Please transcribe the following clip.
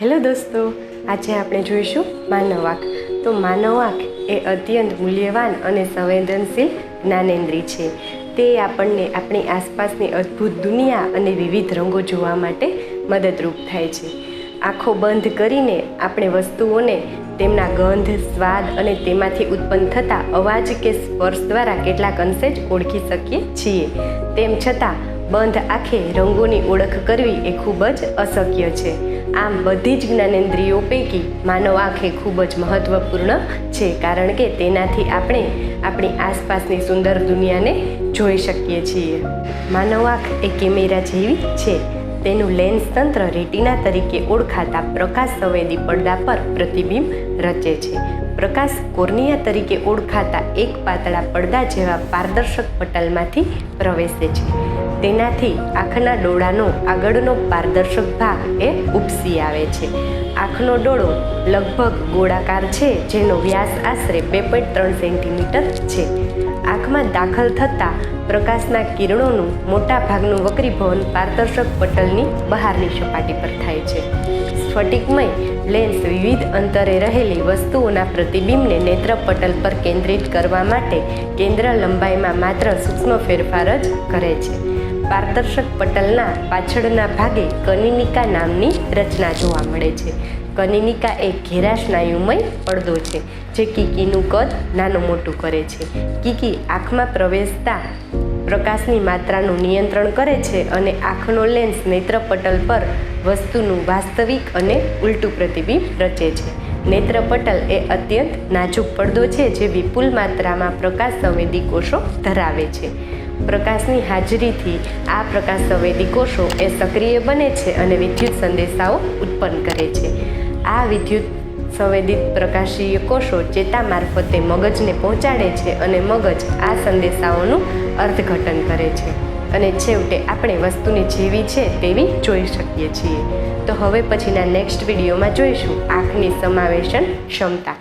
Hello દોસ્તો, આજે આપણે જોઈશું માનવ આંખ. તો માનવ આંખ એ અત્યંત મૂલ્યવાન અને સંવેદનશીલ જ્ઞાનેન્દ્રિય છે. તે આપણને આપણી આસપાસની અદ્ભુત દુનિયા અને વિવિધ રંગો જોવા માટે મદદરૂપ થાય છે. આંખો બંધ કરીને આપણે વસ્તુઓને તેમના ગંધ, સ્વાદ અને તેમાંથી ઉત્પન્ન થતા અવાજ કે સ્પર્શ દ્વારા કેટલાક અંશે જ ઓળખી શકીએ છીએ. તેમ છતાં બંધ આંખે રંગોની ઓળખ કરવી એ ખૂબ જ અશક્ય છે. આમ બધી જ જ્ઞાનેન્દ્રિયો પૈકી માનવ આંખ એ ખૂબ જ મહત્વપૂર્ણ છે, કારણ કે તેનાથી આપણે આપણી આસપાસની સુંદર દુનિયાને જોઈ શકીએ છીએ. માનવ આંખ એ કેમેરા જેવી છે. તેનું લેન્સ તંત્ર રેટિના તરીકે ઓળખાતા પ્રકાશ સંવેદી પડદા પર પ્રતિબિંબ રચે છે. પ્રકાશ કોર્નિયા તરીકે ઓળખાતા એક પાતળા પડદા જેવા પારદર્શક પટલમાંથી પ્રવેશે છે. તેનાથી આંખના ડોળાનો આગળનો પારદર્શક ભાગ એ ઉપસી આવે છે. આંખનો ડોળો લગભગ ગોળાકાર છે, જેનો વ્યાસ આશરે 2.3 સેન્ટીમીટર છે. આંખમાં દાખલ થતા પ્રકાશના કિરણોનું મોટા ભાગનું વક્રીભવન પારદર્શક પટલની બહારની સપાટી પર થાય છે. સ્ફટિકમય લેન્સ વિવિધ અંતરે રહેલી વસ્તુઓના પ્રતિબિંબને નેત્રપટલ પર કેન્દ્રિત કરવા માટે કેન્દ્ર લંબાઈમાં માત્ર સૂક્ષ્મ ફેરફાર જ કરે છે. પારદર્શક પટલના પાછળના ભાગે કનિનિકા નામની રચના જોવા મળે છે. કનિનિકા એ ઘેરા સ્નાયુમય પડદો છે, જે કીકીનું કદ નાનું મોટું કરે છે. કીકી આંખમાં પ્રવેશતા પ્રકાશની માત્રાનું નિયંત્રણ કરે છે અને આંખનો લેન્સ નેત્રપટલ પર વસ્તુનું વાસ્તવિક અને ઉલટું પ્રતિબિંબ રચે છે. નેત્રપટલ એ અત્યંત નાજુક પડદો છે, જે વિપુલ માત્રામાં પ્રકાશ સંવેદી કોષો ધરાવે છે. પ્રકાશની હાજરીથી આ પ્રકાશ સંવેદી કોષો એ સક્રિય બને છે અને વિદ્યુત સંદેશાઓ ઉત્પન્ન કરે છે. આ વિદ્યુત સંવેદિત પ્રકાશીય કોષો ચેતા મારફતે મગજને પહોંચાડે છે અને મગજ આ સંદેશાઓનું અર્થઘટન કરે છે અને છેવટે આપણે વસ્તુને જેવી છે તેવી જોઈ શકીએ છીએ. તો હવે પછીના નેક્સ્ટ વિડીયોમાં જોઈશું આંખની સમાવેશન ક્ષમતા.